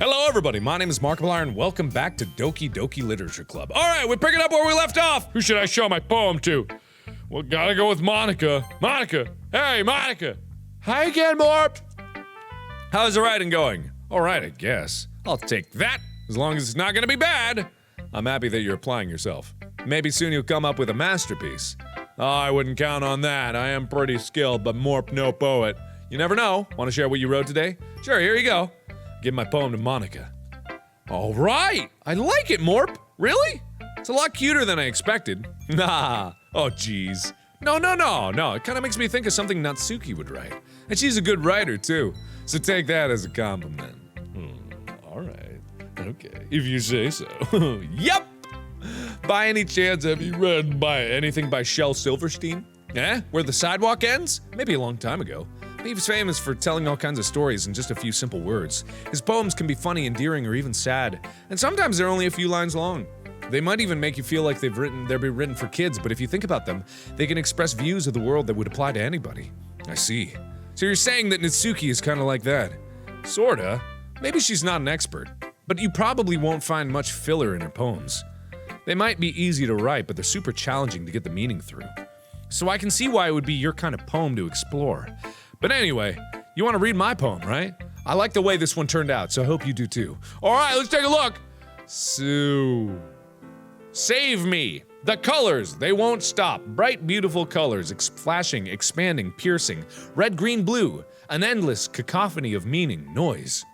Hello everybody, my name is Markiplier and welcome back to Doki Doki Literature Club. Alright, we're picking up where we left off! Who should I show my poem to? Well, gotta go with Monika. Monika! Hey, Monika! Hi again, Morp! How's the writing going? Alright, I guess. I'll take that, as long as it's not gonna be bad. I'm happy that you're applying yourself. Maybe soon you'll come up with a masterpiece. Oh, I wouldn't count on that. I am pretty skilled, but Morp no poet. You never know. Want to share what you wrote today? Sure, here you go. Give my poem to Monika. All right, I like it, Morp. Really? It's a lot cuter than I expected. Nah. Oh, jeez. No. It kind of makes me think of something Natsuki would write. And she's a good writer, too. So take that as a compliment. All right. Okay, if you say so. Yep! By any chance, have you read anything by Shel Silverstein? Where the Sidewalk Ends? Maybe a long time ago. He was famous for telling all kinds of stories in just a few simple words. His poems can be funny, endearing, or even sad, and sometimes they're only a few lines long. They might even make you feel like they've been written for kids, but if you think about them, they can express views of the world that would apply to anybody. I see. So you're saying that Natsuki is kind of like that? Sorta. Maybe she's not an expert, but you probably won't find much filler in her poems. They might be easy to write, but they're super challenging to get the meaning through. So I can see why it would be your kind of poem to explore. But anyway, you want to read my poem, right? I like the way this one turned out, so I hope you do too. All right, let's take a look. So, save me. The colors, they won't stop. Bright, beautiful colors, flashing, expanding, piercing. Red, green, blue. An endless cacophony of meaning, noise.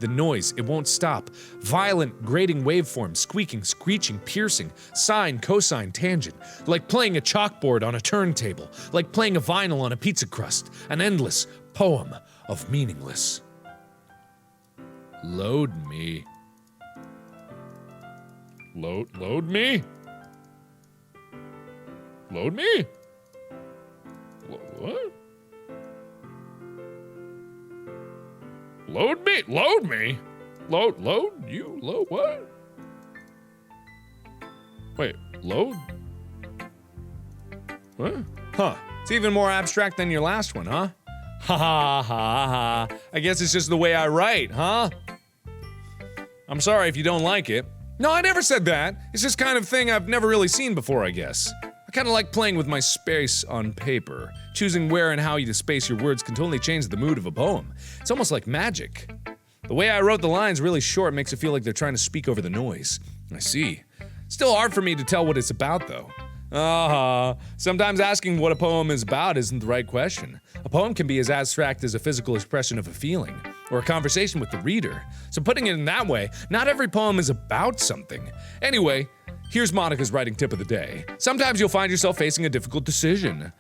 The noise, it won't stop. Violent, grating waveforms, squeaking, screeching, piercing, sine, cosine, tangent. Like playing a chalkboard on a turntable. Like playing a vinyl on a pizza crust. An endless poem of meaningless. Load me. Load me? Load me? What? Load me? Load me? Load you? Load what? Wait, load? What? Huh. It's even more abstract than your last one, huh? Ha ha ha ha. I guess it's just the way I write, huh? I'm sorry if you don't like it. No, I never said that. It's this kind of thing I've never really seen before, I guess. I kind of like playing with my space on paper. Choosing where and how you space your words can totally change the mood of a poem. It's almost like magic. The way I wrote the lines really short makes it feel like they're trying to speak over the noise. I see. Still hard for me to tell what it's about, though. Sometimes asking what a poem is about isn't the right question. A poem can be as abstract as a physical expression of a feeling, or a conversation with the reader. So putting it in that way, not every poem is about something. Anyway, here's Monika's writing tip of the day. Sometimes you'll find yourself facing a difficult decision.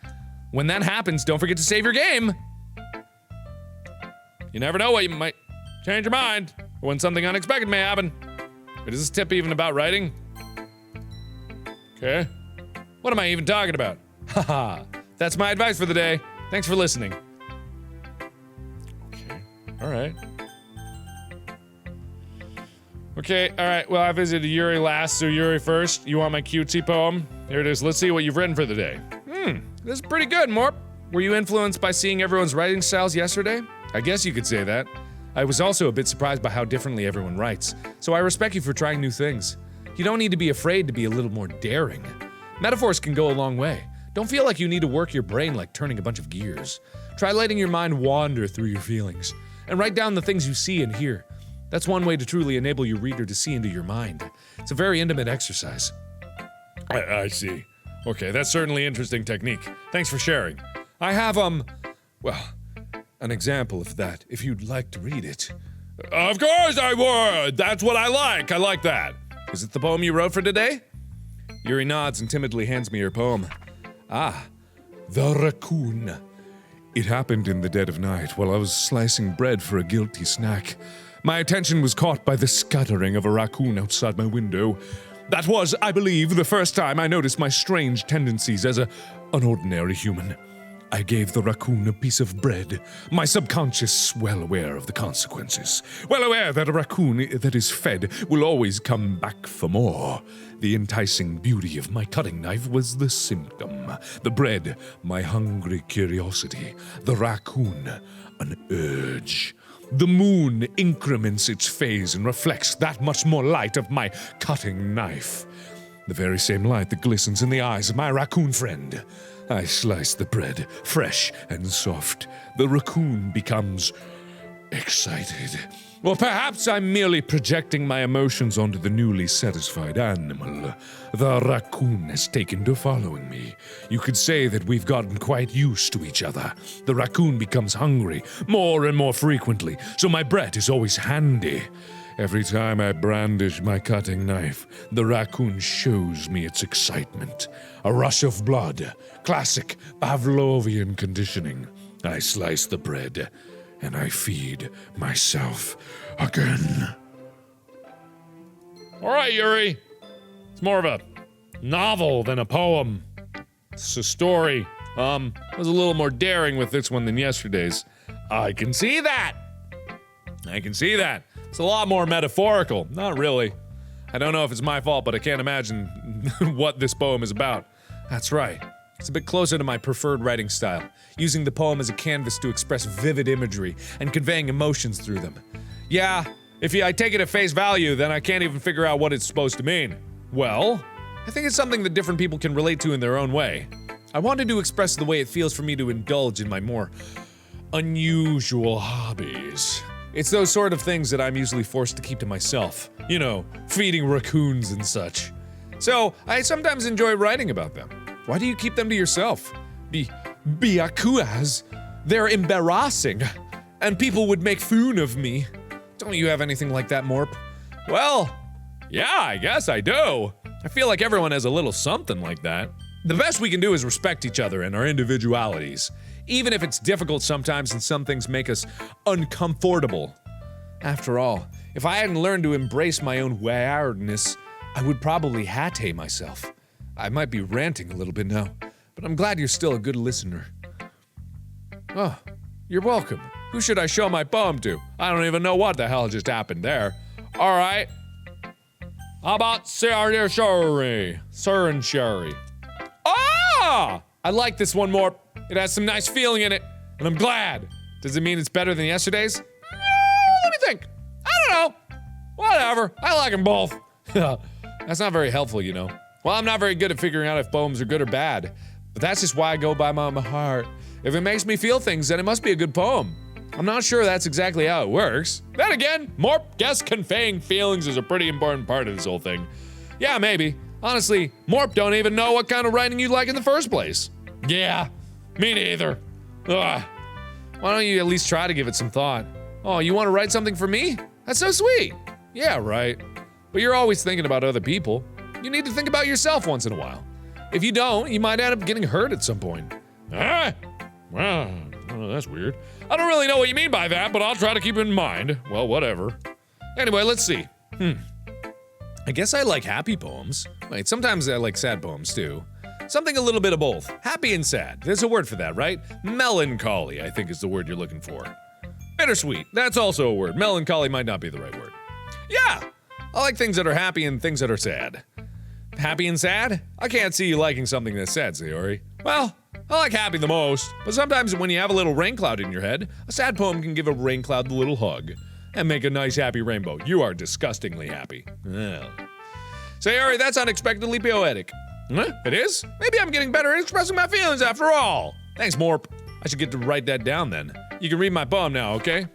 When that happens, don't forget to save your game. You never know what you might change your mind, or when something unexpected may happen. But is this tip even about writing? Okay. What am I even talking about? Haha. That's my advice for the day. Thanks for listening. Okay. Alright. Okay, alright. Well, I visited Yuri last, so Yuri first. You want my cutesy poem? Here it is. Let's see what you've written for the day. This is pretty good, Morp. Were you influenced by seeing everyone's writing styles yesterday? I guess you could say that. I was also a bit surprised by how differently everyone writes, so I respect you for trying new things. You don't need to be afraid to be a little more daring. Metaphors can go a long way. Don't feel like you need to work your brain like turning a bunch of gears. Try letting your mind wander through your feelings, and write down the things you see and hear. That's one way to truly enable your reader to see into your mind. It's a very intimate exercise. I see. Okay, that's certainly interesting technique. Thanks for sharing. I have, well, an example of that, if you'd like to read it. Of course I would! That's what I like! I like that! Is it the poem you wrote for today? Yuri nods and timidly hands me her poem. The Raccoon. It happened in the dead of night while I was slicing bread for a guilty snack. My attention was caught by the scuttering of a raccoon outside my window. That was, I believe, the first time I noticed my strange tendencies as an ordinary human. I gave the raccoon a piece of bread, my subconscious well aware of the consequences. Well aware that a raccoon that is fed will always come back for more. The enticing beauty of my cutting knife was the symptom. The bread, my hungry curiosity. The raccoon, an urge. The moon increments its phase and reflects that much more light of my cutting knife. The very same light that glistens in the eyes of my raccoon friend. I slice the bread, fresh and soft. The raccoon becomes excited. Or perhaps I'm merely projecting my emotions onto the newly satisfied animal. The raccoon has taken to following me. You could say that we've gotten quite used to each other. The raccoon becomes hungry more and more frequently, so my bread is always handy. Every time I brandish my cutting knife, the raccoon shows me its excitement. A rush of blood. Classic Pavlovian conditioning. I slice the bread, and I feed myself again. All right, Yuri. It's more of a novel than a poem. It's a story. I was a little more daring with this one than yesterday's. I can see that. It's a lot more metaphorical. Not really. I don't know if it's my fault, but I can't imagine what this poem is about. That's right. It's a bit closer to my preferred writing style, using the poem as a canvas to express vivid imagery and conveying emotions through them. Yeah, if I take it at face value, then I can't even figure out what it's supposed to mean. Well, I think it's something that different people can relate to in their own way. I wanted to express the way it feels for me to indulge in my more unusual hobbies. It's those sort of things that I'm usually forced to keep to myself. You know, feeding raccoons and such. So, I sometimes enjoy writing about them. Why do you keep them to yourself? Biakuas. They're embarrassing. And people would make fun of me. Don't you have anything like that, Morp? Well, yeah, I guess I do. I feel like everyone has a little something like that. The best we can do is respect each other and our individualities. Even if it's difficult sometimes and some things make us uncomfortable. After all, if I hadn't learned to embrace my own weirdness, I would probably hate myself. I might be ranting a little bit now, but I'm glad you're still a good listener. Oh, you're welcome. Who should I show my poem to? I don't even know what the hell just happened there. All right. How about Sayori? Ah! I like this one more. It has some nice feeling in it, and I'm glad. Does it mean it's better than yesterday's? Let me think. I don't know. Whatever. I like them both. That's not very helpful, you know. Well, I'm not very good at figuring out if poems are good or bad, but that's just why I go by my heart. If it makes me feel things, then it must be a good poem. I'm not sure that's exactly how it works. Then again, guess conveying feelings is a pretty important part of this whole thing. Yeah, maybe. Honestly, Morp don't even know what kind of writing you like in the first place. Yeah, me neither. Ugh. Why don't you at least try to give it some thought? Oh, you want to write something for me? That's so sweet. Yeah, right. But you're always thinking about other people. You need to think about yourself once in a while. If you don't, you might end up getting hurt at some point. Well, that's weird. I don't really know what you mean by that, but I'll try to keep it in mind. Well, whatever. Anyway, let's see. I guess I like happy poems. Wait, sometimes I like sad poems too. Something a little bit of both. Happy and sad. There's a word for that, right? Melancholy, I think is the word you're looking for. Bittersweet. That's also a word. Melancholy might not be the right word. Yeah! I like things that are happy and things that are sad. Happy and sad? I can't see you liking something that's sad, Sayori. Well, I like happy the most, but sometimes when you have a little rain cloud in your head, a sad poem can give a rain cloud the little hug and make a nice happy rainbow. You are disgustingly happy. Well. Sayori, that's unexpectedly poetic. Huh? It is? Maybe I'm getting better at expressing my feelings after all. Thanks, Morp. I should get to write that down then. You can read my poem now, okay?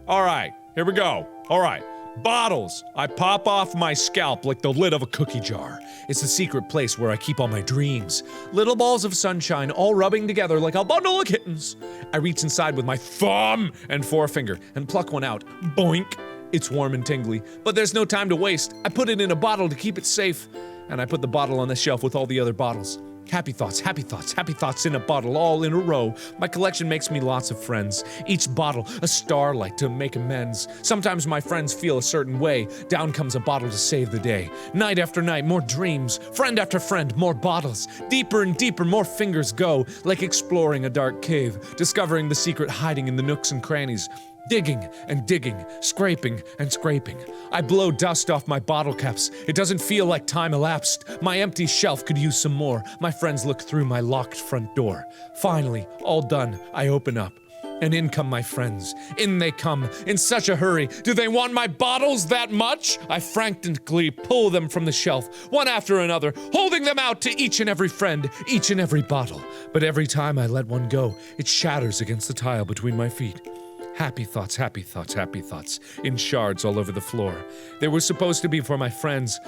All right, here we go. All right. Bottles. I pop off my scalp like the lid of a cookie jar. It's the secret place where I keep all my dreams. Little balls of sunshine all rubbing together like a bundle of kittens. I reach inside with my thumb and forefinger and pluck one out. Boink. It's warm and tingly, but there's no time to waste. I put it in a bottle to keep it safe, and I put the bottle on the shelf with all the other bottles. Happy thoughts, happy thoughts, happy thoughts in a bottle, all in a row. My collection makes me lots of friends. Each bottle, a starlight to make amends. Sometimes my friends feel a certain way. Down comes a bottle to save the day. Night after night, more dreams. Friend after friend, more bottles. Deeper and deeper, more fingers go. Like exploring a dark cave, discovering the secret hiding in the nooks and crannies. Digging and digging, scraping and scraping. I blow dust off my bottle caps. It doesn't feel like time elapsed. My empty shelf could use some more. My friends look through my locked front door. Finally, all done, I open up. And in come my friends. In they come, in such a hurry. Do they want my bottles that much? I frantically pull them from the shelf, one after another, holding them out to each and every friend, each and every bottle. But every time I let one go, it shatters against the tile between my feet. Happy thoughts, happy thoughts, happy thoughts, in shards all over the floor. They were supposed to be for my friends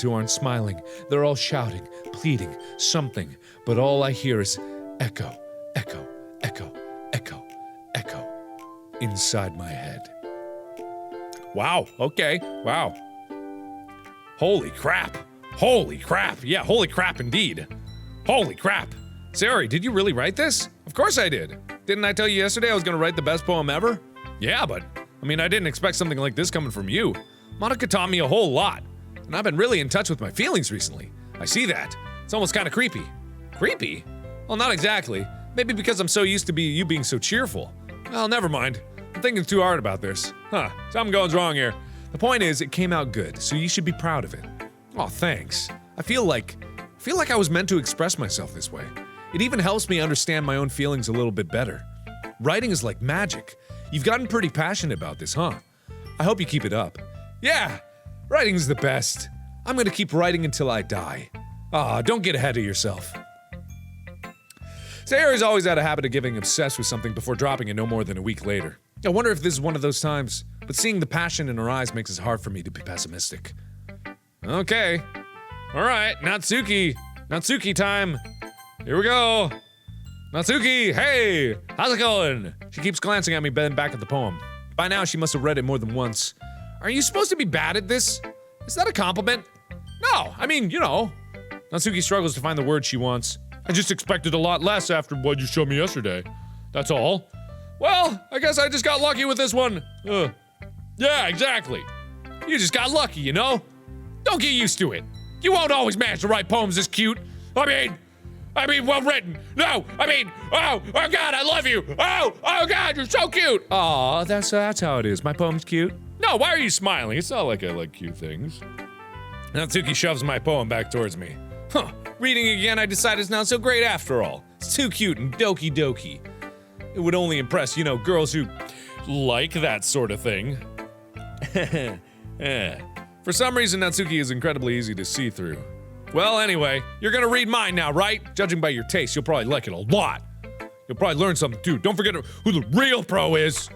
who aren't smiling. They're all shouting, pleading, something, but all I hear is echo, echo, echo, echo, echo, inside my head. Wow, okay, wow. Holy crap, yeah, holy crap indeed. Holy crap. Sayori, did you really write this? Of course I did. Didn't I tell you yesterday I was gonna write the best poem ever? Yeah, but, I mean, I didn't expect something like this coming from you. Monika taught me a whole lot, and I've been really in touch with my feelings recently. I see that. It's almost kind of creepy. Creepy? Well, not exactly. Maybe because I'm so used to you being so cheerful. Well, never mind. I'm thinking too hard about this. Something goes wrong here. The point is, it came out good, so you should be proud of it. Aw, thanks. I feel like I was meant to express myself this way. It even helps me understand my own feelings a little bit better. Writing is like magic. You've gotten pretty passionate about this, huh? I hope you keep it up. Yeah, writing's the best. I'm gonna keep writing until I die. Don't get ahead of yourself. Sayori's always had a habit of getting obsessed with something before dropping it no more than a week later. I wonder if this is one of those times, but seeing the passion in her eyes makes it hard for me to be pessimistic. Okay. Alright, Natsuki time. Here we go. Natsuki, hey! How's it going? She keeps glancing at me then back at the poem. By now, she must have read it more than once. Are you supposed to be bad at this? Is that a compliment? No, I mean, you know. Natsuki struggles to find the word she wants. I just expected a lot less after what you showed me yesterday. That's all. Well, I guess I just got lucky with this one. Yeah, exactly. You just got lucky, you know? Don't get used to it. You won't always manage to write poems this cute. I mean, well written. No, oh God, I love you. Oh God, you're so cute. Aw, that's how it is. My poem's cute. No, why are you smiling? It's not like I like cute things. Natsuki shoves my poem back towards me. Reading again, I decide it's not so great after all. It's too cute and doki doki. It would only impress, girls who like that sort of thing. For some reason, Natsuki is incredibly easy to see through. Well, anyway, you're gonna read mine now, right? Judging by your taste, you'll probably like it a lot. You'll probably learn something too. Don't forget who the real pro is.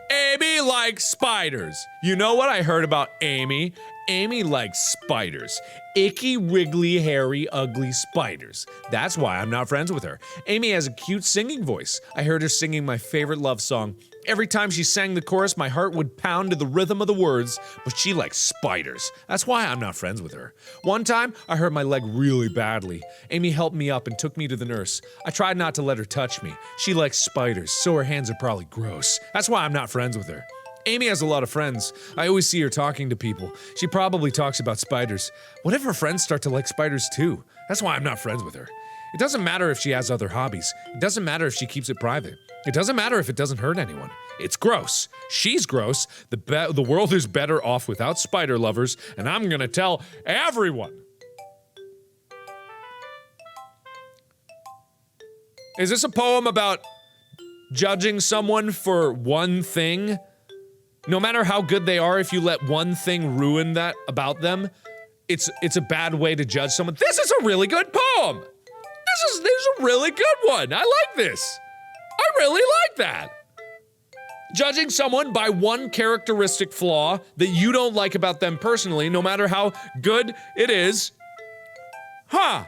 Amy likes spiders. You know what I heard about Amy? Amy likes spiders. Icky, wiggly, hairy, ugly spiders. That's why I'm not friends with her. Amy has a cute singing voice. I heard her singing my favorite love song. Every time she sang the chorus, my heart would pound to the rhythm of the words, but she likes spiders. That's why I'm not friends with her. One time, I hurt my leg really badly. Amy helped me up and took me to the nurse. I tried not to let her touch me. She likes spiders, so her hands are probably gross. That's why I'm not friends with her. Amy has a lot of friends. I always see her talking to people. She probably talks about spiders. What if her friends start to like spiders too? That's why I'm not friends with her. It doesn't matter if she has other hobbies. It doesn't matter if she keeps it private. It doesn't matter if it doesn't hurt anyone. It's gross. She's gross. The world is better off without spider lovers, and I'm gonna tell everyone. Is this a poem about judging someone for one thing? No matter how good they are, if you let one thing ruin that about them, it's a bad way to judge someone. This is a really good poem. This is a really good one. I like this. I really like that. Judging someone by one characteristic flaw that you don't like about them personally, no matter how good it is. That's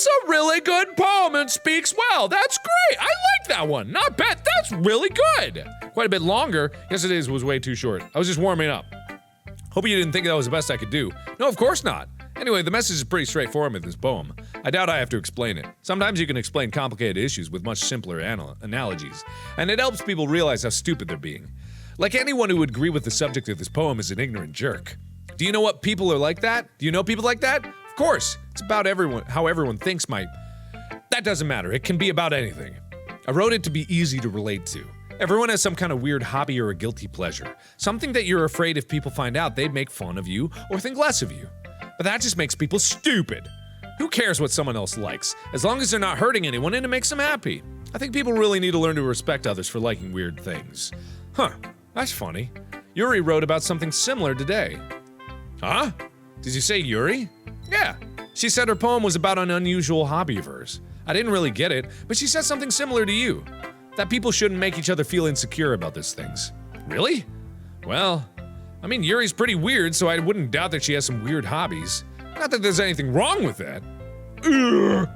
a really good poem and speaks well. That's great. I like that one. Not bad. That's really good. Quite a bit longer. Yesterday's was way too short. I was just warming up. Hope you didn't think that was the best I could do. No, of course not. Anyway, the message is pretty straightforward in this poem. I doubt I have to explain it. Sometimes you can explain complicated issues with much simpler analogies, and it helps people realize how stupid they're being. Like anyone who would agree with the subject of this poem is an ignorant jerk. Do you know what people are like that? Do you know people like that? Of course. It's about how everyone thinks That doesn't matter. It can be about anything. I wrote it to be easy to relate to. Everyone has some kind of weird hobby or a guilty pleasure. Something that you're afraid if people find out, they'd make fun of you or think less of you. But that just makes people stupid. Who cares what someone else likes, as long as they're not hurting anyone and it makes them happy? I think people really need to learn to respect others for liking weird things. Huh, that's funny. Yuri wrote about something similar today. Huh? Did you say Yuri? Yeah. She said her poem was about an unusual hobby of hers. I didn't really get it, but she said something similar to you. That people shouldn't make each other feel insecure about these things. Really? Well, I mean, Yuri's pretty weird, so I wouldn't doubt that she has some weird hobbies. Not that there's anything wrong with that. Ugh.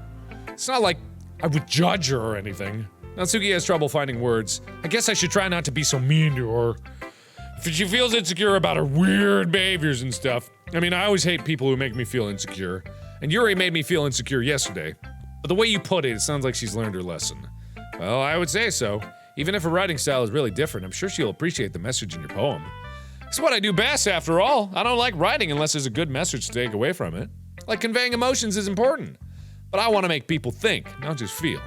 It's not like I would judge her or anything. Natsuki has trouble finding words. I guess I should try not to be so mean to her. If she feels insecure about her weird behaviors and stuff. I mean, I always hate people who make me feel insecure. And Yuri made me feel insecure yesterday. But the way you put it, it sounds like she's learned her lesson. Well, I would say so. Even if her writing style is really different, I'm sure she'll appreciate the message in your poem. It's what I do best, after all. I don't like writing unless there's a good message to take away from it. Like, conveying emotions is important. But I want to make people think, not just feel.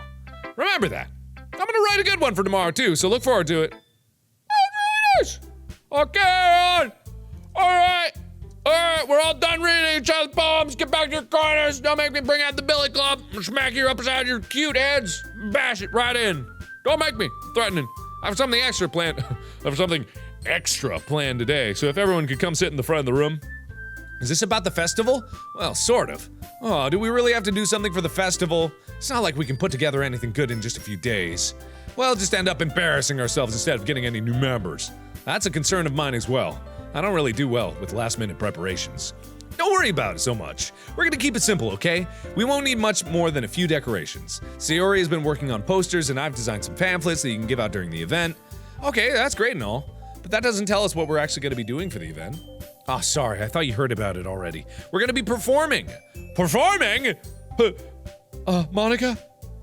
Remember that. I'm gonna write a good one for tomorrow, too, so look forward to it. Oh, it's really nice! Okay, Alright, we're all done reading each other's poems. Get back to your corners. Don't make me bring out the billy club and smack you upside your cute heads. Bash it right in. Don't make me threatening. I have something extra planned. Today, so if everyone could come sit in the front of the room. Is this about the festival? Well, sort of. Oh, do we really have to do something for the festival? It's not like we can put together anything good in just a few days. We'll just end up embarrassing ourselves instead of getting any new members. That's a concern of mine as well. I don't really do well with last-minute preparations. Don't worry about it so much. We're gonna keep it simple, okay? We won't need much more than a few decorations. Sayori has been working on posters, and I've designed some pamphlets that you can give out during the event. Okay, that's great and all, but that doesn't tell us what we're actually gonna be doing for the event. Oh, sorry, I thought you heard about it already. We're gonna be performing. Performing? Monika?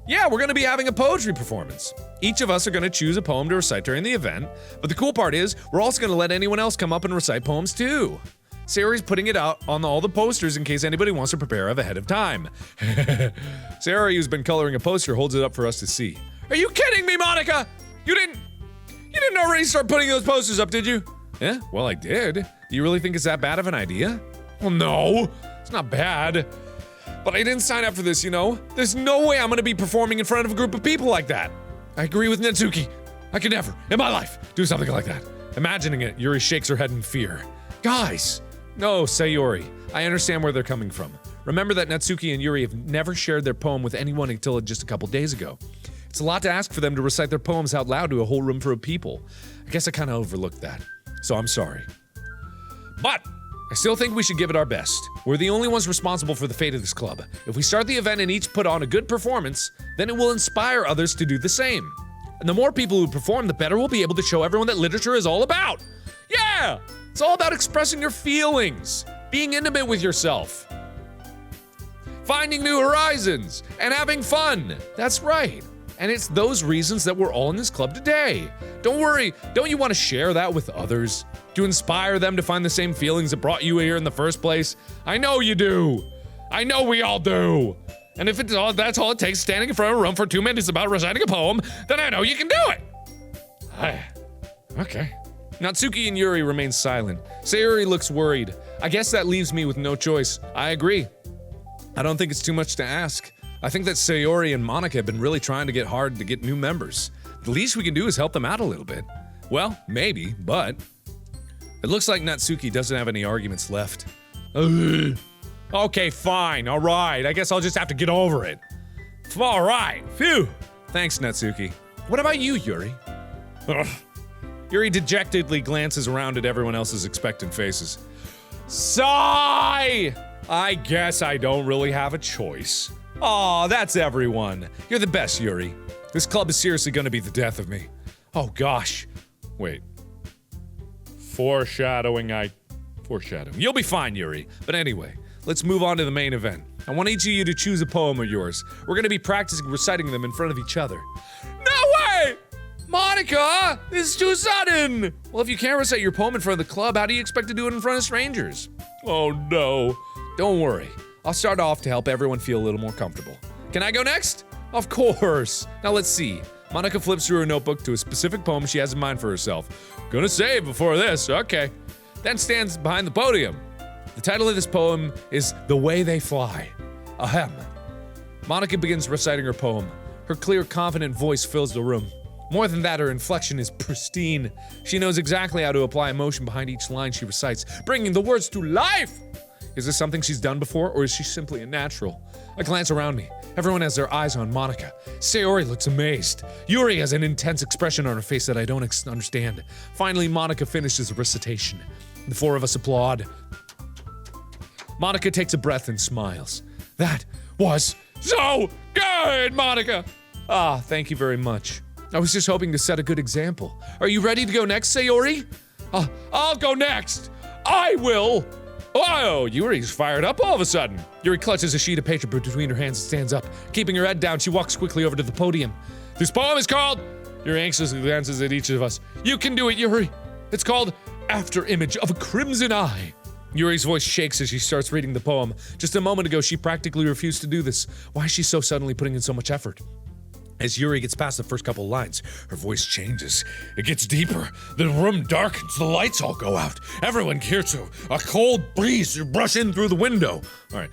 Yeah, we're gonna be having a poetry performance. Each of us are gonna choose a poem to recite during the event, but the cool part is, we're also gonna let anyone else come up and recite poems too. Sayori's putting it out on all the posters in case anybody wants to prepare ahead of time. Sayori, who's been coloring a poster, holds it up for us to see. Are you kidding me, Monika? You didn't already start putting those posters up, did you? Yeah, well, I did. Do you really think it's that bad of an idea? Well, no, it's not bad. But I didn't sign up for this, you know? There's no way I'm gonna be performing in front of a group of people like that. I agree with Natsuki. I could never, in my life, do something like that. Imagining it, Yuri shakes her head in fear. Guys! No, Sayori. I understand where they're coming from. Remember that Natsuki and Yuri have never shared their poem with anyone until just a couple days ago. It's a lot to ask for them to recite their poems out loud to a whole room full of people. I guess I kinda overlooked that. So I'm sorry. But I still think we should give it our best. We're the only ones responsible for the fate of this club. If we start the event and each put on a good performance, then it will inspire others to do the same. And the more people who perform, the better we'll be able to show everyone that literature is all about. Yeah! It's all about expressing your feelings, being intimate with yourself, finding new horizons, and having fun. That's right. And it's those reasons that we're all in this club today. Don't worry, don't you want to share that with others? To inspire them to find the same feelings that brought you here in the first place? I know you do. I know we all do. And if that's all it takes, standing in front of a room for 2 minutes about reciting a poem, then I know you can do it. Okay. Natsuki and Yuri remain silent. Sayori looks worried. I guess that leaves me with no choice. I agree. I don't think it's too much to ask. I think that Sayori and Monika have been really trying to get hard to get new members. The least we can do is help them out a little bit. Well, maybe, but it looks like Natsuki doesn't have any arguments left. Okay, fine, alright. I guess I'll just have to get over it. Alright, phew. Thanks, Natsuki. What about you, Yuri? Ugh. Yuri dejectedly glances around at everyone else's expectant faces. Sigh! I guess I don't really have a choice. Aw, that's everyone. You're the best, Yuri. This club is seriously gonna be the death of me. Oh gosh. Wait. Foreshadowing. You'll be fine, Yuri. But anyway, let's move on to the main event. I want each of you to choose a poem of yours. We're gonna be practicing reciting them in front of each other. No way! Monika! This is too sudden! Well, if you can't recite your poem in front of the club, how do you expect to do it in front of strangers? Oh no. Don't worry. I'll start off to help everyone feel a little more comfortable. Can I go next? Of course. Now let's see. Monika flips through her notebook to a specific poem she has in mind for herself. Gonna save before this, okay. Then stands behind the podium. The title of this poem is The Way They Fly. Ahem. Monika begins reciting her poem. Her clear, confident voice fills the room. More than that, her inflection is pristine. She knows exactly how to apply emotion behind each line she recites, bringing the words to life! Is this something she's done before, or is she simply a natural? I glance around me. Everyone has their eyes on Monika. Sayori looks amazed. Yuri has an intense expression on her face that I don't understand. Finally, Monika finishes the recitation. The four of us applaud. Monika takes a breath and smiles. That was so good, Monika! Ah, thank you very much. I was just hoping to set a good example. Are you ready to go next, Sayori? I'll go next! I will! Whoa, Yuri's fired up all of a sudden. Yuri clutches a sheet of paper between her hands and stands up. Keeping her head down, she walks quickly over to the podium. This poem is called... Yuri anxiously glances at each of us. You can do it, Yuri. It's called After Image of a Crimson Eye. Yuri's voice shakes as she starts reading the poem. Just a moment ago, she practically refused to do this. Why is she so suddenly putting in so much effort? As Yuri gets past the first couple lines, her voice changes. It gets deeper. The room darkens. The lights all go out. Everyone hears a cold breeze brush in through the window. All right.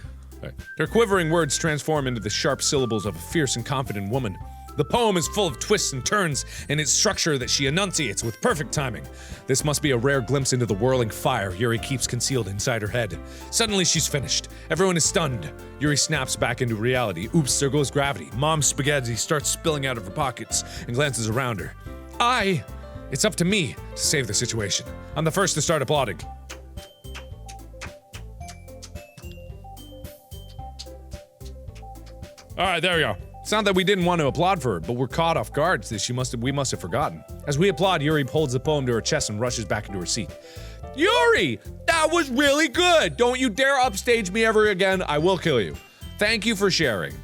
Her quivering words transform into the sharp syllables of a fierce and confident woman. The poem is full of twists and turns in its structure that she enunciates with perfect timing. This must be a rare glimpse into the whirling fire Yuri keeps concealed inside her head. Suddenly she's finished. Everyone is stunned. Yuri snaps back into reality. Oops, there goes gravity. Mom's spaghetti starts spilling out of her pockets and glances around her. It's up to me to save the situation. I'm the first to start applauding. All right, there we go. It's not that we didn't want to applaud for her, but we're caught off guard that we must have forgotten. As we applaud, Yuri holds the poem to her chest and rushes back into her seat. Yuri! That was really good! Don't you dare upstage me ever again, I will kill you. Thank you for sharing.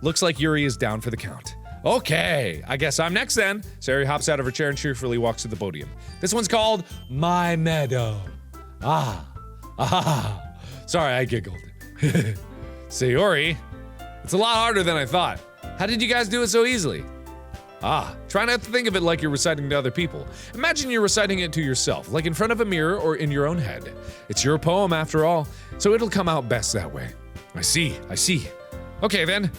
Looks like Yuri is down for the count. Okay, I guess I'm next then. Sayori hops out of her chair and cheerfully walks to the podium. This one's called My Meadow. Sorry, I giggled. Sayori, it's a lot harder than I thought. How did you guys do it so easily? Try not to think of it like you're reciting to other people. Imagine you're reciting it to yourself, like in front of a mirror or in your own head. It's your poem after all, so it'll come out best that way. I see. Okay then.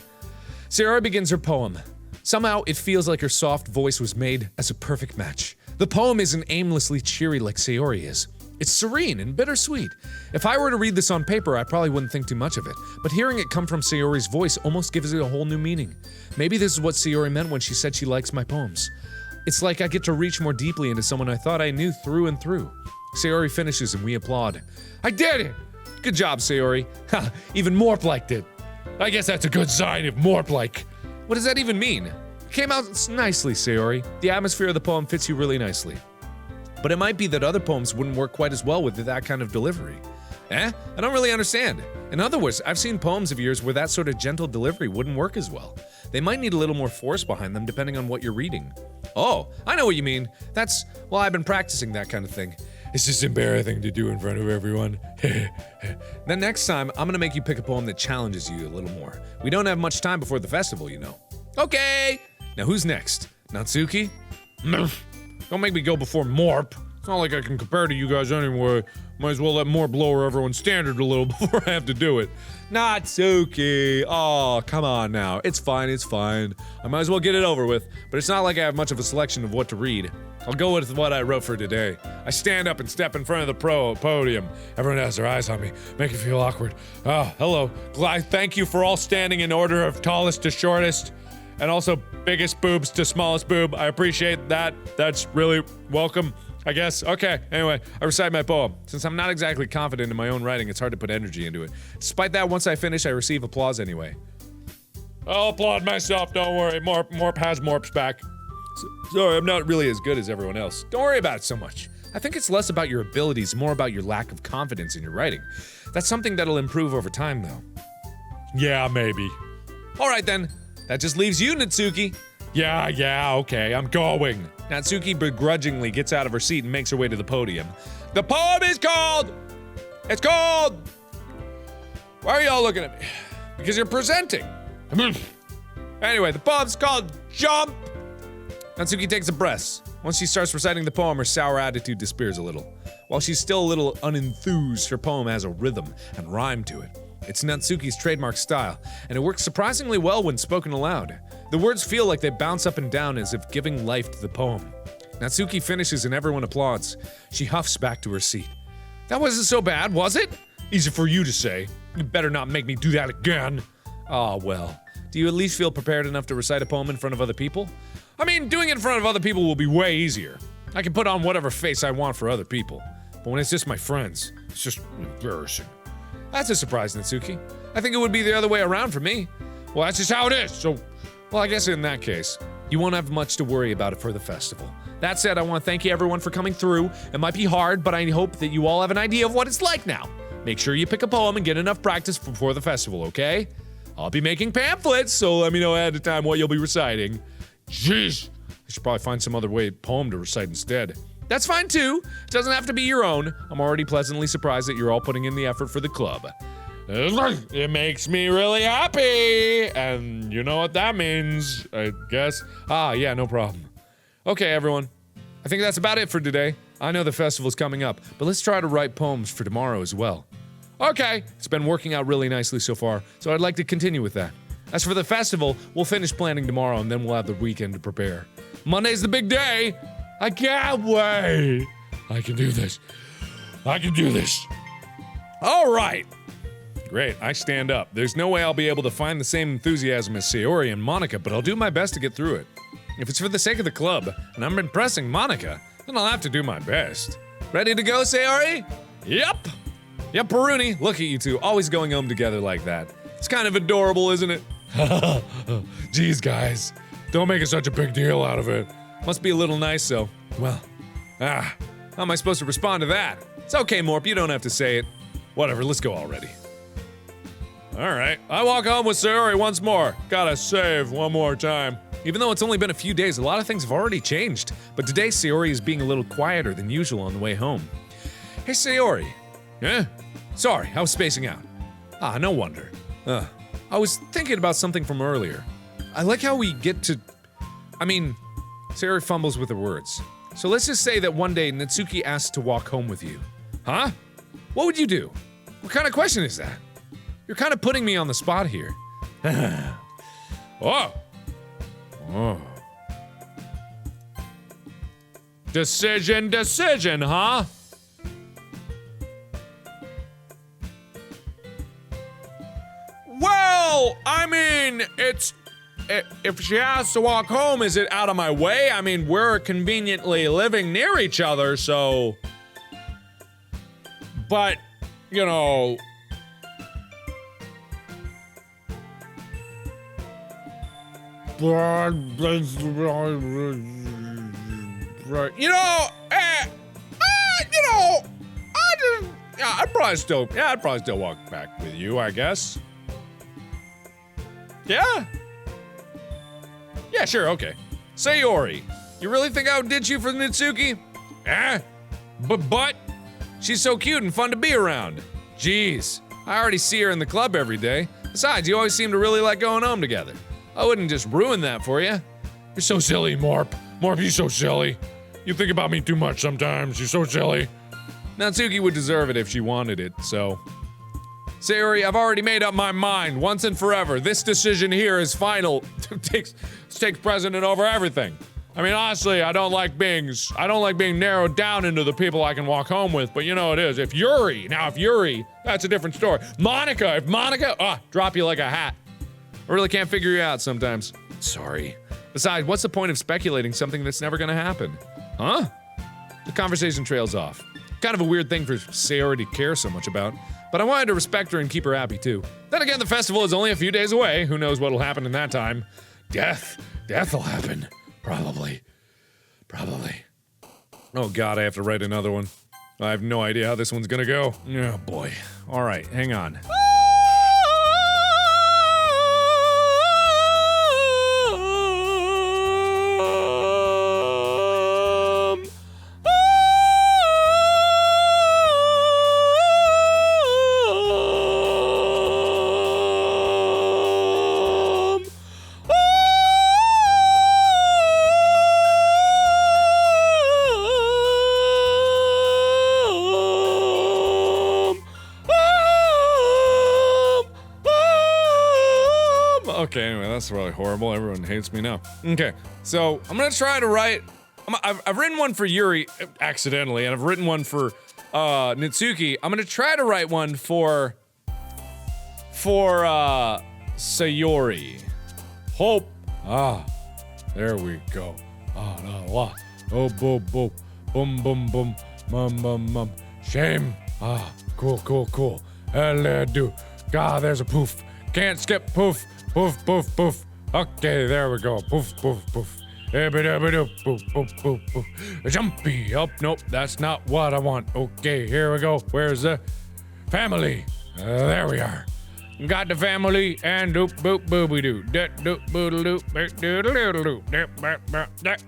Sayori begins her poem. Somehow it feels like her soft voice was made as a perfect match. The poem isn't aimlessly cheery like Sayori is. It's serene and bittersweet. If I were to read this on paper, I probably wouldn't think too much of it, but hearing it come from Sayori's voice almost gives it a whole new meaning. Maybe this is what Sayori meant when she said she likes my poems. It's like I get to reach more deeply into someone I thought I knew through and through. Sayori finishes and we applaud. I did it! Good job, Sayori. Ha, even Morp did. I guess that's a good sign if Morp. What does that even mean? It came out nicely, Sayori. The atmosphere of the poem fits you really nicely. But it might be that other poems wouldn't work quite as well with that kind of delivery. I don't really understand. In other words, I've seen poems of yours where that sort of gentle delivery wouldn't work as well. They might need a little more force behind them depending on what you're reading. Oh, I know what you mean. I've been practicing that kind of thing. It's just embarrassing to do in front of everyone. Then next time, I'm gonna make you pick a poem that challenges you a little more. We don't have much time before the festival, you know. Okay! Now who's next? Natsuki? Don't make me go before Morp. It's not like I can compare to you guys anyway. Might as well let Morp lower everyone's standard a little before I have to do it. Natsuki! Oh, come on now. It's fine. I might as well get it over with, but it's not like I have much of a selection of what to read. I'll go with what I wrote for today. I stand up and step in front of the podium. Everyone has their eyes on me, make it feel awkward. Oh, hello. Thank you for all standing in order of tallest to shortest. And also biggest boobs to smallest boob. I appreciate that. That's really welcome, I guess. Okay, anyway, I recite my poem. Since I'm not exactly confident in my own writing, it's hard to put energy into it. Despite that, once I finish, I receive applause anyway. I'll applaud myself, don't worry. Morp has Morp's back. Sorry, I'm not really as good as everyone else. Don't worry about it so much. I think it's less about your abilities, more about your lack of confidence in your writing. That's something that'll improve over time, though. Yeah, maybe. All right, then. That just leaves you, Natsuki. Yeah, okay, I'm going. Natsuki begrudgingly gets out of her seat and makes her way to the podium. The poem is called... It's called... Why are y'all looking at me? Because you're presenting. Anyway, the poem's called Jump. Natsuki takes a breath. Once she starts reciting the poem, her sour attitude disappears a little. While she's still a little unenthused, her poem has a rhythm and rhyme to it. It's Natsuki's trademark style, and it works surprisingly well when spoken aloud. The words feel like they bounce up and down as if giving life to the poem. Natsuki finishes and everyone applauds. She huffs back to her seat. That wasn't so bad, was it? Easy for you to say. You better not make me do that again. Ah, well. Do you at least feel prepared enough to recite a poem in front of other people? I mean, doing it in front of other people will be way easier. I can put on whatever face I want for other people. But when it's just my friends, it's just embarrassing. That's a surprise, Natsuki. I think it would be the other way around for me. Well, that's just how it is, so... Well, I guess in that case, you won't have much to worry about it for the festival. That said, I want to thank you everyone for coming through. It might be hard, but I hope that you all have an idea of what it's like now. Make sure you pick a poem and get enough practice before the festival, okay? I'll be making pamphlets, so let me know ahead of time what you'll be reciting. Jeez, I should probably find some other poem to recite instead. That's fine too. It doesn't have to be your own. I'm already pleasantly surprised that you're all putting in the effort for the club. It makes me really happy, and you know what that means, I guess. Ah, yeah, no problem. Okay, everyone. I think that's about it for today. I know the festival's coming up, but let's try to write poems for tomorrow as well. Okay, it's been working out really nicely so far, so I'd like to continue with that. As for the festival, we'll finish planning tomorrow, and then we'll have the weekend to prepare. Monday's the big day. I can't wait. I can do this. I can do this. All right. Great, I stand up. There's no way I'll be able to find the same enthusiasm as Sayori and Monika, but I'll do my best to get through it. If it's for the sake of the club, and I'm impressing Monika, then I'll have to do my best. Ready to go, Sayori? Yep, Peruni, look at you two, always going home together like that. It's kind of adorable, isn't it? Geez, guys, don't make it such a big deal out of it. Must be a little nice, so, well, how am I supposed to respond to that? It's okay, Morp, you don't have to say it. Whatever, let's go already. Alright, I walk home with Sayori once more. Gotta save one more time. Even though it's only been a few days, a lot of things have already changed. But today, Sayori is being a little quieter than usual on the way home. Hey, Sayori. Eh? Sorry, I was spacing out. Ah, no wonder. I was thinking about something from earlier. I like how we get to... Sayori fumbles with her words. So let's just say that one day Natsuki asks to walk home with you. Huh? What would you do? What kind of question is that? You're kind of putting me on the spot here. Oh. Decision, huh? Well, if she has to walk home, is it out of my way? I mean, we're conveniently living near each other, so... But, you know... I'd probably still walk back with you, I guess. Yeah? Yeah, sure, okay. Sayori, you really think I would ditch you for Natsuki? But, she's so cute and fun to be around. Jeez, I already see her in the club every day. Besides, you always seem to really like going home together. I wouldn't just ruin that for you. You're so silly, Morp. Morp, you're so silly. You think about me too much sometimes. You're so silly. Natsuki would deserve it if she wanted it, so... Sayori, I've already made up my mind, once and forever. This decision here is final. takes precedent over everything. I mean, honestly, I don't like being narrowed down into the people I can walk home with, but you know it is. If Yuri, that's a different story. Monika, drop you like a hat. I really can't figure you out sometimes. Sorry. Besides, what's the point of speculating something that's never gonna happen? Huh? The conversation trails off. Kind of a weird thing for Sayori to care so much about, but I wanted to respect her and keep her happy too. Then again, the festival is only a few days away. Who knows what'll happen in that time? Death will happen. Probably. Oh god, I have to write another one. I have no idea how this one's gonna go. Oh boy. Alright, hang on. Okay, anyway, that's really horrible. Everyone hates me now. Okay, so I'm gonna try to write. I've written one for Yuri accidentally, and I've written one for Natsuki. I'm gonna try to write one for Sayori. Hope. There we go. Oh, boom, boom, boom, boom, boom, mum. Shame. Cool. Do. God, there's a poof. Can't skip poof. Poof. Okay, there we go. Poof. Poof. Jumpy up. Nope, that's not what I want. Okay, here we go. Where's the family? There we are. Got the family and doop boop booby doo. Doop boodle doop.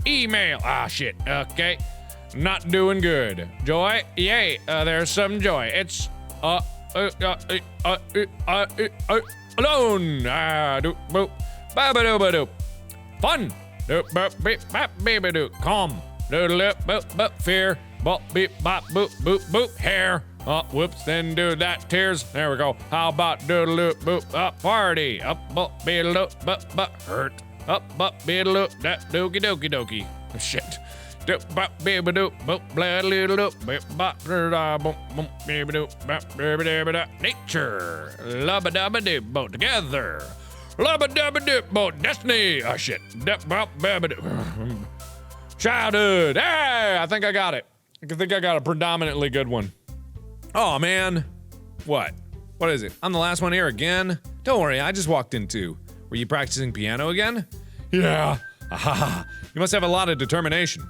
Email. Shit. Okay. Not doing good. Joy? Yay. There's some joy. It's alone. Doop boop. Ba-ba-doo-ba-doop. Fun. Doop boop beep bop baby doo. Calm. Doodle boop boop. Fear. Bop beep bop boop boop. Hair. Whoops, then do that. Tears. There we go. How about doodle doop boop? Party. Up, bop, beedle doop, but hurt. Up, bop, beedle doop, that doki. Shit. Doop, bop, baby doop, boop, blah, little doop, bip, bop, boom, boom, baby doop, bop, baby da. Nature. Lubba dubba doop, both together. Lubba dubba doop, both destiny. Shit. Dup, bop, baby doop. Childhood. Hey, I think I got it. I think I got a predominantly good one. Oh, man. What? What is it? I'm the last one here again? Don't worry, I just walked in too. Were you practicing piano again? Yeah. You must have a lot of determination.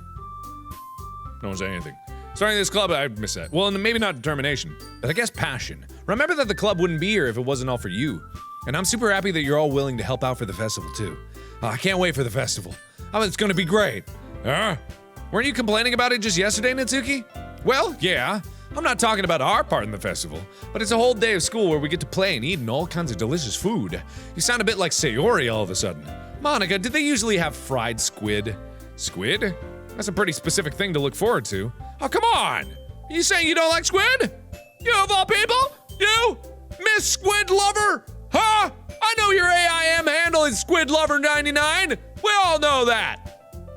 No one said anything. Starting this club, I missed that. Well, maybe not determination, but I guess passion. Remember that the club wouldn't be here if it wasn't all for you. And I'm super happy that you're all willing to help out for the festival too. I can't wait for the festival. It's gonna be great. Weren't you complaining about it just yesterday, Natsuki? Well, yeah. I'm not talking about our part in the festival, but it's a whole day of school where we get to play and eat and all kinds of delicious food. You sound a bit like Sayori all of a sudden. Monika, did they usually have fried squid? Squid? That's a pretty specific thing to look forward to. Oh, come on! Are you saying you don't like squid? You of all people? You? Miss Squid Lover? Huh? I know your AIM handle is Squid Lover 99. We all know that.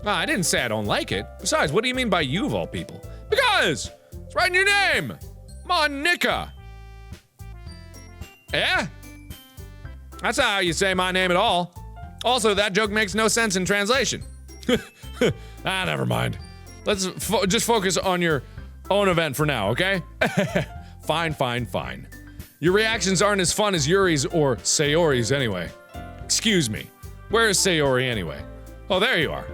I didn't say I don't like it. Besides, what do you mean by you of all people? Because it's right in your name. Monika. Yeah? That's not how you say my name at all. Also, that joke makes no sense in translation. Never mind. Let's just focus on your own event for now, okay? Fine. Your reactions aren't as fun as Yuri's or Sayori's anyway. Excuse me. Where is Sayori anyway? Oh, there you are.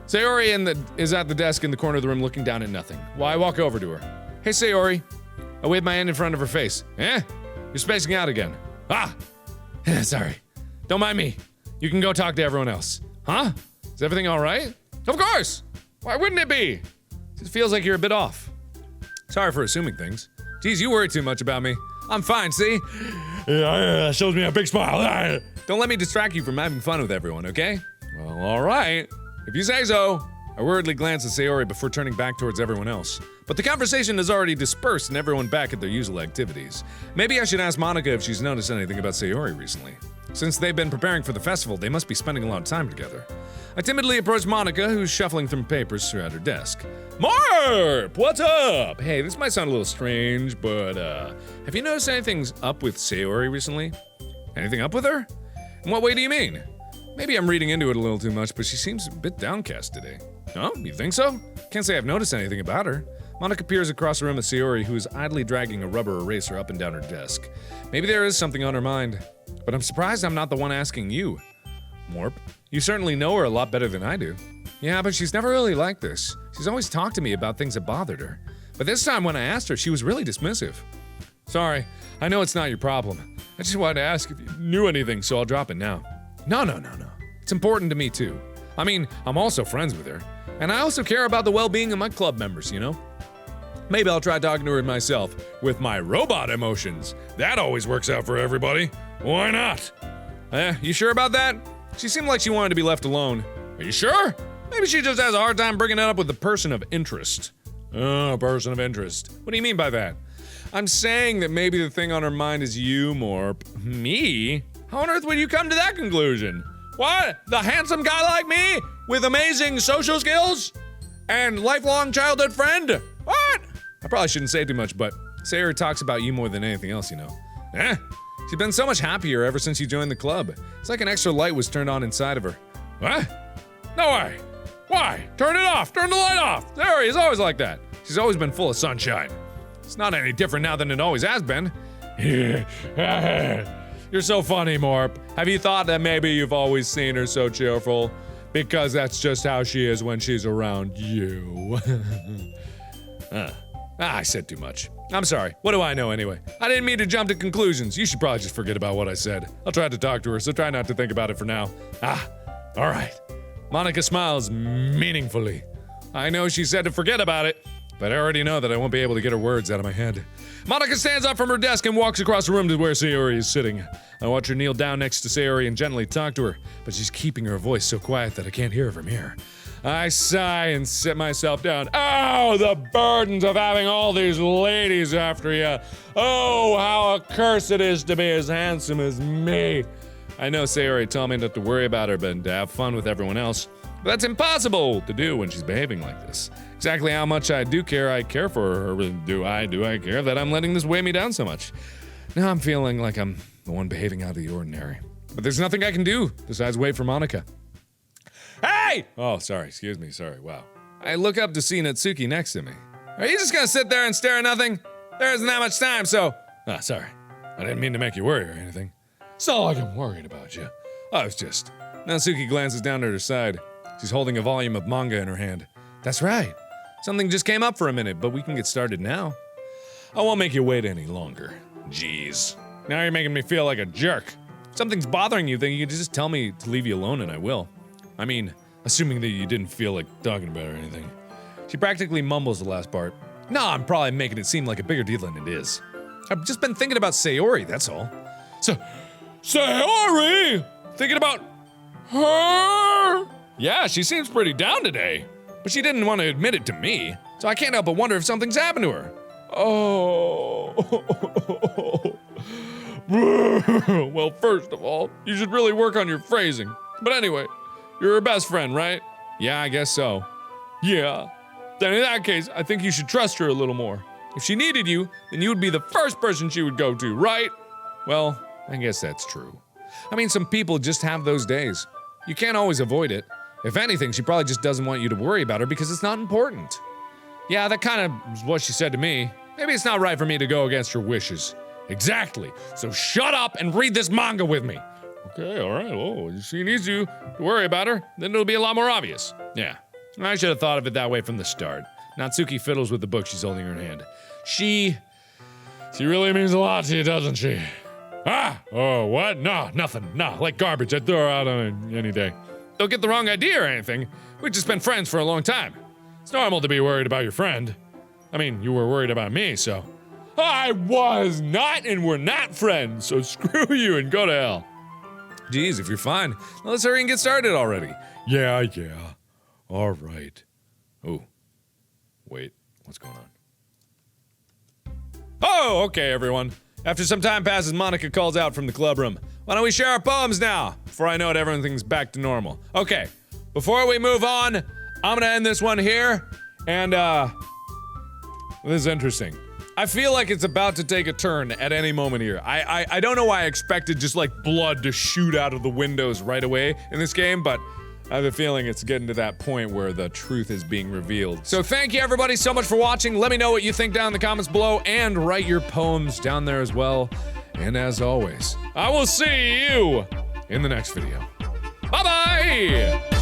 Sayori is at the desk in the corner of the room looking down at nothing. Well, I walk over to her. Hey, Sayori. I wave my hand in front of her face. You're spacing out again. Sorry. Don't mind me. You can go talk to everyone else. Huh? Is everything all right? Of course! Why wouldn't it be? It feels like you're a bit off. Sorry for assuming things. Geez, you worry too much about me. I'm fine, see? Yeah, shows me a big smile. Don't let me distract you from having fun with everyone, okay? Well, all right. If you say so. I worriedly glance at Sayori before turning back towards everyone else. But the conversation has already dispersed and everyone back at their usual activities. Maybe I should ask Monika if she's noticed anything about Sayori recently. Since they've been preparing for the festival, they must be spending a lot of time together. I timidly approach Monika, who's shuffling through papers at her desk. Marp! What's up? Hey, this might sound a little strange, but have you noticed anything's up with Sayori recently? Anything up with her? In what way do you mean? Maybe I'm reading into it a little too much, but she seems a bit downcast today. Oh, you think so? Can't say I've noticed anything about her. Monika peers across the room at Sayori, who is idly dragging a rubber eraser up and down her desk. Maybe there is something on her mind. But I'm surprised I'm not the one asking you. Morp, you certainly know her a lot better than I do. Yeah, but she's never really like this. She's always talked to me about things that bothered her. But this time when I asked her, she was really dismissive. Sorry, I know it's not your problem. I just wanted to ask if you knew anything, so I'll drop it now. No. It's important to me too. I mean, I'm also friends with her. And I also care about the well-being of my club members, you know? Maybe I'll try talking to her myself with my robot emotions. That always works out for everybody. Why not? You sure about that? She seemed like she wanted to be left alone. Are you sure? Maybe she just has a hard time bringing it up with a person of interest. Oh, person of interest. What do you mean by that? I'm saying that maybe the thing on her mind is you, Morp. Me? How on earth would you come to that conclusion? What? The handsome guy like me? With amazing social skills? And lifelong childhood friend? What? I probably shouldn't say too much, but Sayori talks about you more than anything else, you know. She's been so much happier ever since you joined the club. It's like an extra light was turned on inside of her. What? No way. Why? Turn it off. Turn the light off. Sayori is always like that. She's always been full of sunshine. It's not any different now than it always has been. You're so funny, Morp. Have you thought that maybe you've always seen her so cheerful? Because that's just how she is when she's around you. I said too much. I'm sorry. What do I know anyway? I didn't mean to jump to conclusions. You should probably just forget about what I said. I'll try to talk to her, so try not to think about it for now. All right. Monika smiles meaningfully. I know she said to forget about it, but I already know that I won't be able to get her words out of my head. Monika stands up from her desk and walks across the room to where Sayori is sitting. I watch her kneel down next to Sayori and gently talk to her, but she's keeping her voice so quiet that I can't hear her from here. I sigh and sit myself down. Oh, the burdens of having all these ladies after you. Oh, how a curse it is to be as handsome as me. I know Sayori told me not to worry about her, but to have fun with everyone else. But that's impossible to do when she's behaving like this. Exactly how much I care for her, or do I care that I'm letting this weigh me down so much? Now I'm feeling like I'm the one behaving out of the ordinary. But there's nothing I can do besides wait for Monika. Hey! Oh, sorry, excuse me, sorry, wow. I look up to see Natsuki next to me. Are you just gonna sit there and stare at nothing? There isn't that much time, so... sorry. I didn't mean to make you worry or anything. It's not like I'm worried about you. I was just... Natsuki glances down at her side. She's holding a volume of manga in her hand. That's right. Something just came up for a minute, but we can get started now. I won't make you wait any longer. Jeez. Now you're making me feel like a jerk. If something's bothering you, then you can just tell me to leave you alone and I will. I mean, assuming that you didn't feel like talking about it or anything. She practically mumbles the last part. No, I'm probably making it seem like a bigger deal than it is. I've just been thinking about Sayori, that's all. So, Sayori! Thinking about her? Yeah, she seems pretty down today. But she didn't want to admit it to me, so I can't help but wonder if something's happened to her. Oh. Well, first of all, you should really work on your phrasing. But anyway, you're her best friend, right? Yeah, I guess so. Yeah. Then in that case, I think you should trust her a little more. If she needed you, then you would be the first person she would go to, right? Well, I guess that's true. I mean, some people just have those days. You can't always avoid it. If anything, she probably just doesn't want you to worry about her because it's not important. Yeah, that kind of is what she said to me. Maybe it's not right for me to go against her wishes. Exactly. So shut up and read this manga with me. Okay, all right. Oh, if she needs you to worry about her, then it'll be a lot more obvious. Yeah, I should have thought of it that way from the start. Natsuki fiddles with the book she's holding in her hand. She really means a lot to you, doesn't she? Oh, what? No, nothing. No, like garbage. I'd throw her out on any day. Don't get the wrong idea or anything. We've just been friends for a long time. It's normal to be worried about your friend. I mean, you were worried about me, so... I was not, and we're not friends, so screw you and go to hell. Geez, if you're fine, let's hurry and get started already. Yeah. All right. Oh. Wait, what's going on? Oh, okay, everyone. After some time passes, Monika calls out from the club room. Why don't we share our poems now? Before I know it, everything's back to normal. Okay, before we move on, I'm gonna end this one here, and this is interesting. I feel like it's about to take a turn at any moment here. I don't know why I expected just like blood to shoot out of the windows right away in this game, but I have a feeling it's getting to that point where the truth is being revealed. So thank you everybody so much for watching. Let me know what you think down in the comments below and write your poems down there as well. And as always, I will see you in the next video. Bye-bye!